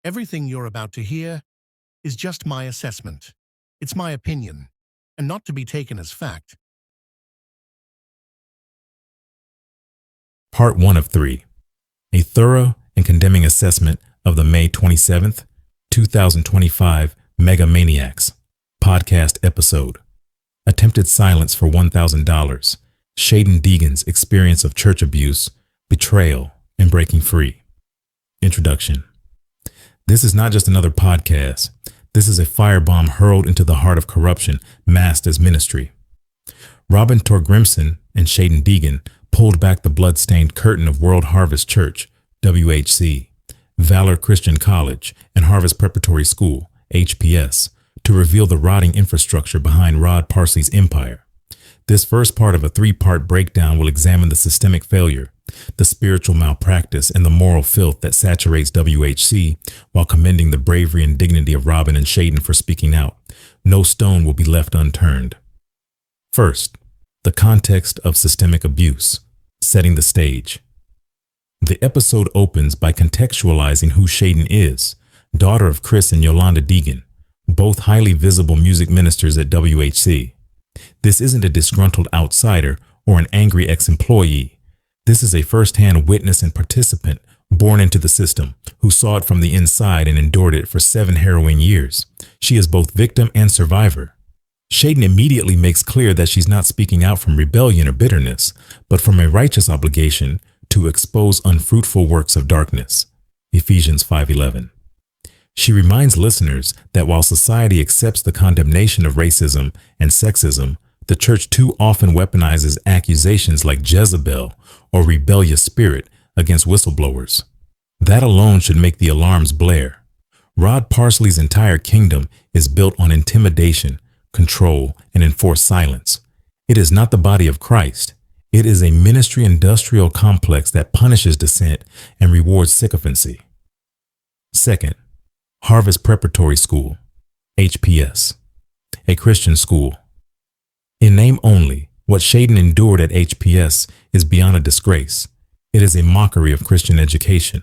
Everything you're about to hear is just my assessment. It's my opinion, and not to be taken as fact. Part 1 of 3. A thorough and condemning assessment of the May 27th, 2025 Mega Maniacs podcast episode. Attempted silence for $1,000. Shaden Deegan's experience of church abuse, betrayal, and breaking free. Introduction. This is not just another podcast. This is a firebomb hurled into the heart of corruption, masked as ministry. Robin Torgrimson and Shaden Deegan pulled back the blood-stained curtain of World Harvest Church, WHC, Valor Christian College, and Harvest Preparatory School, HPS, to reveal the rotting infrastructure behind Rod Parsley's empire. This first part of a 3-part breakdown will examine the systemic failure, the spiritual malpractice, and the moral filth that saturates WHC while commending the bravery and dignity of Robin and Shaden for speaking out. No stone will be left unturned. First, the context of systemic abuse, setting the stage. The episode opens by contextualizing who Shaden is, daughter of Chris and Yolanda Deegan, both highly visible music ministers at WHC. This isn't a disgruntled outsider or an angry ex-employee. This is a first-hand witness and participant born into the system who saw it from the inside and endured it for 7 harrowing years. She is both victim and survivor. Shaden immediately makes clear that she's not speaking out from rebellion or bitterness, but from a righteous obligation to expose unfruitful works of darkness. Ephesians 5:11. She reminds listeners that while society accepts the condemnation of racism and sexism, the church too often weaponizes accusations like Jezebel or rebellious spirit against whistleblowers. That alone should make the alarms blare. Rod Parsley's entire kingdom is built on intimidation, control, and enforced silence. It is not the body of Christ. It is a ministry industrial complex that punishes dissent and rewards sycophancy. Second, Harvest Preparatory School, HPS, a Christian school. In name only, what Shaden endured at HPS is beyond a disgrace. It is a mockery of Christian education.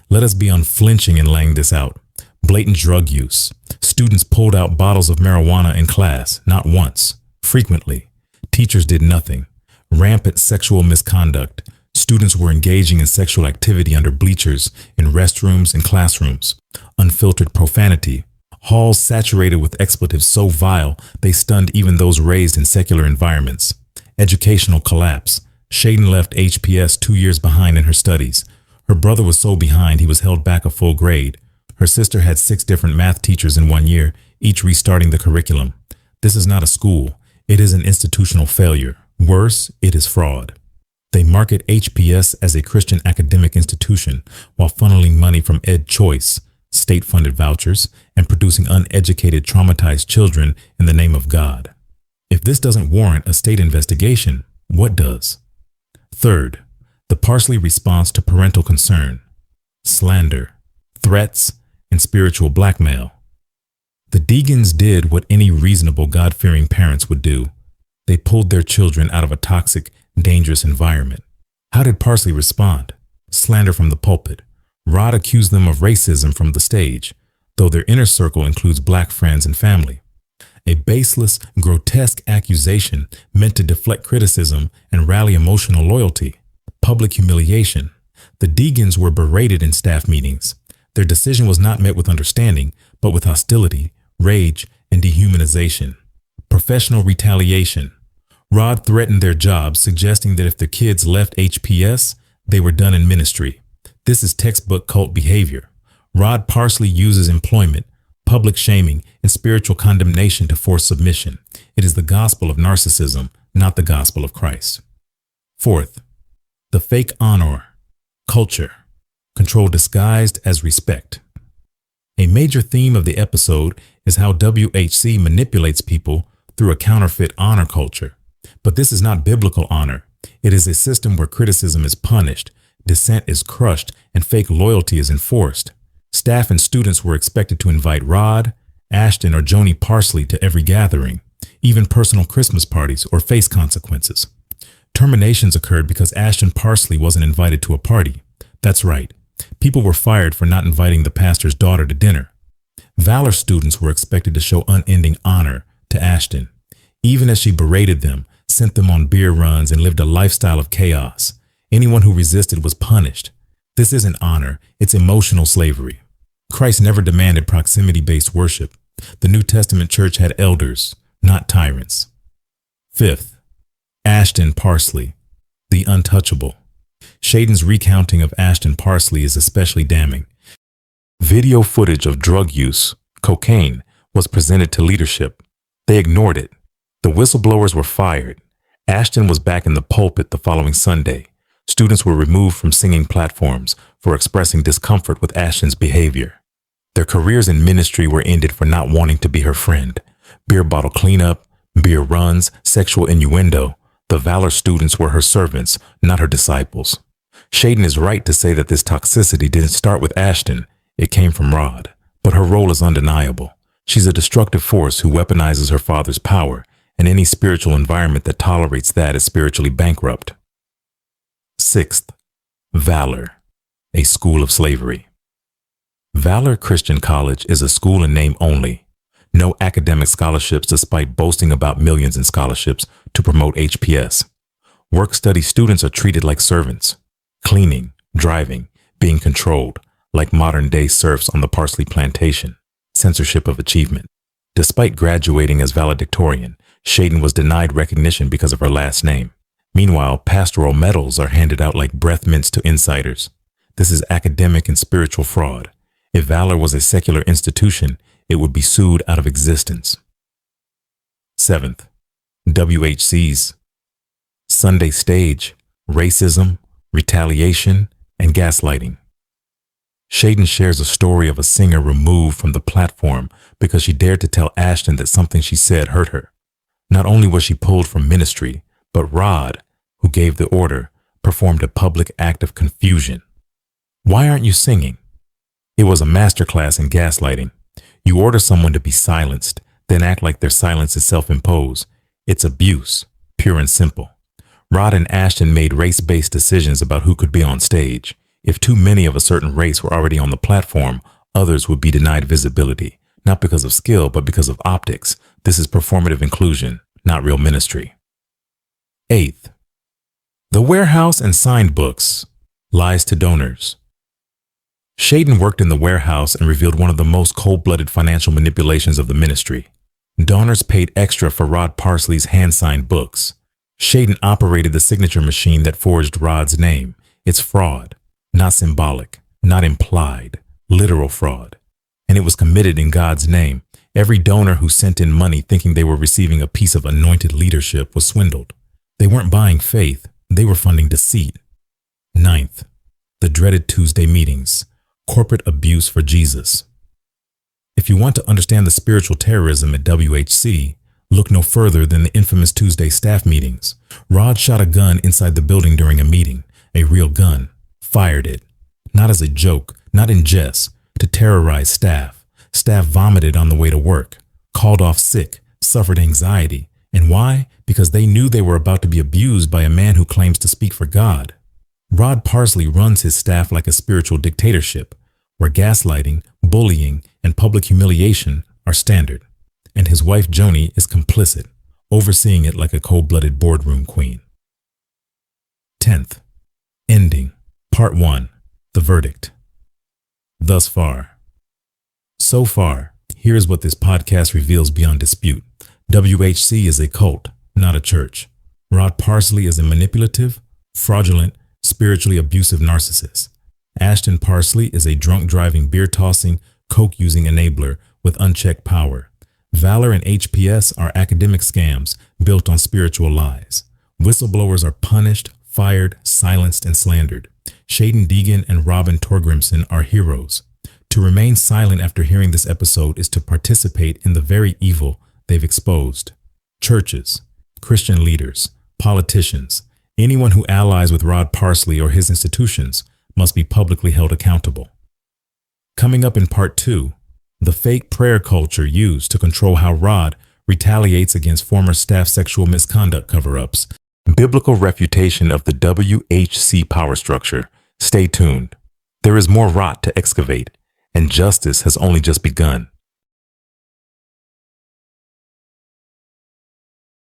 Let us be unflinching in laying this out. Blatant drug use. Students pulled out bottles of marijuana in class, not once, frequently. Teachers did nothing. Rampant sexual misconduct. Students were engaging in sexual activity under bleachers, in restrooms and classrooms. Unfiltered profanity. Halls saturated with expletives so vile they stunned even those raised in secular environments. Educational collapse. Shaden left HPS 2 years behind in her studies. Her brother was so behind he was held back a full grade. Her sister had 6 different math teachers in 1 year, each restarting the curriculum. This is not a school. It is an institutional failure. Worse, it is fraud. They market HPS as a Christian academic institution while funneling money from Ed Choice, state-funded vouchers, and producing uneducated, traumatized children in the name of God. If this doesn't warrant a state investigation, what does? Third, the Parsley response to parental concern, slander, threats, and spiritual blackmail. The Deegans did what any reasonable God-fearing parents would do. They pulled their children out of a toxic, dangerous environment. How did Parsley respond? Slander from the pulpit. Rod accused them of racism from the stage, though their inner circle includes black friends and family. A baseless, grotesque accusation meant to deflect criticism and rally emotional loyalty. Public humiliation. The Deegans were berated in staff meetings. Their decision was not met with understanding, but with hostility, rage, and dehumanization. Professional retaliation. Rod threatened their jobs, suggesting that if the kids left HPS, they were done in ministry. This is textbook cult behavior. Rod Parsley uses employment, public shaming, and spiritual condemnation to force submission. It is the gospel of narcissism, not the gospel of Christ. Fourth, the fake honor, culture, control disguised as respect. A major theme of the episode is how WHC manipulates people through a counterfeit honor culture. But this is not biblical honor. It is a system where criticism is punished, dissent is crushed, and fake loyalty is enforced. Staff and students were expected to invite Rod, Ashton, or Joni Parsley to every gathering, even personal Christmas parties, or face consequences. Terminations occurred because Ashton Parsley wasn't invited to a party. That's right. People were fired for not inviting the pastor's daughter to dinner. Valor students were expected to show unending honor to Ashton, even as she berated them, sent them on beer runs, and lived a lifestyle of chaos. Anyone who resisted was punished. This isn't honor, it's emotional slavery. Christ never demanded proximity-based worship. The New Testament church had elders, not tyrants. Fifth, Ashton Parsley, the untouchable. Shaden's recounting of Ashton Parsley is especially damning. Video footage of drug use, cocaine, was presented to leadership. They ignored it. The whistleblowers were fired. Ashton was back in the pulpit the following Sunday. Students were removed from singing platforms for expressing discomfort with Ashton's behavior. Their careers in ministry were ended for not wanting to be her friend. Beer bottle cleanup, beer runs, sexual innuendo. The Valor students were her servants, not her disciples. Shaden is right to say that this toxicity didn't start with Ashton. It came from Rod. But her role is undeniable. She's a destructive force who weaponizes her father's power, and any spiritual environment that tolerates that is spiritually bankrupt. Sixth, Valor, a school of slavery. Valor Christian College is a school in name only. No academic scholarships despite boasting about millions in scholarships to promote HPS. Work-study students are treated like servants. Cleaning, driving, being controlled, like modern-day serfs on the Parsley plantation. Censorship of achievement. Despite graduating as valedictorian, Shaden was denied recognition because of her last name. Meanwhile, pastoral medals are handed out like breath mints to insiders. This is academic and spiritual fraud. If Valor was a secular institution, it would be sued out of existence. Seventh, WHCs. Sunday stage, racism, retaliation, and gaslighting. Shaden shares a story of a singer removed from the platform because she dared to tell Ashton that something she said hurt her. Not only was she pulled from ministry, but Rod, who gave the order, performed a public act of confusion. Why aren't you singing? It was a masterclass in gaslighting. You order someone to be silenced, then act like their silence is self-imposed. It's abuse, pure and simple. Rod and Ashton made race-based decisions about who could be on stage. If too many of a certain race were already on the platform, others would be denied visibility, not because of skill, but because of optics. This is performative inclusion, not real ministry. Eighth, the warehouse and signed books, lies to donors. Shaden worked in the warehouse and revealed one of the most cold-blooded financial manipulations of the ministry. Donors paid extra for Rod Parsley's hand-signed books. Shaden operated the signature machine that forged Rod's name. It's fraud, not symbolic, not implied, literal fraud. And it was committed in God's name. Every donor who sent in money thinking they were receiving a piece of anointed leadership was swindled. They weren't buying faith, they were funding deceit. Ninth, the dreaded Tuesday meetings. Corporate abuse for Jesus. If you want to understand the spiritual terrorism at WHC, look no further than the infamous Tuesday staff meetings. Rod shot a gun inside the building during a meeting, a real gun, fired it. Not as a joke, not in jest, to terrorize staff. Staff vomited on the way to work, called off sick, suffered anxiety. And why? Because they knew they were about to be abused by a man who claims to speak for God. Rod Parsley runs his staff like a spiritual dictatorship, where gaslighting, bullying, and public humiliation are standard. And his wife Joni is complicit, overseeing it like a cold-blooded boardroom queen. 10th, ending, part 1, the verdict. Thus far. So far, here's what this podcast reveals beyond dispute. WHC is a cult, not a church. Rod Parsley is a manipulative, fraudulent, spiritually abusive narcissist. Ashton Parsley is a drunk-driving, beer-tossing, coke-using enabler with unchecked power. Valor and HPS are academic scams built on spiritual lies. Whistleblowers are punished, fired, silenced, and slandered. Shaden Deegan and Robin Torgrimson are heroes. To remain silent after hearing this episode is to participate in the very evil they've exposed. Churches, Christian leaders, politicians, anyone who allies with Rod Parsley or his institutions must be publicly held accountable. Coming up in part 2, the fake prayer culture used to control how Rod retaliates against former staff sexual misconduct cover-ups. Biblical refutation of the WHC power structure. Stay tuned. There is more rot to excavate, and justice has only just begun.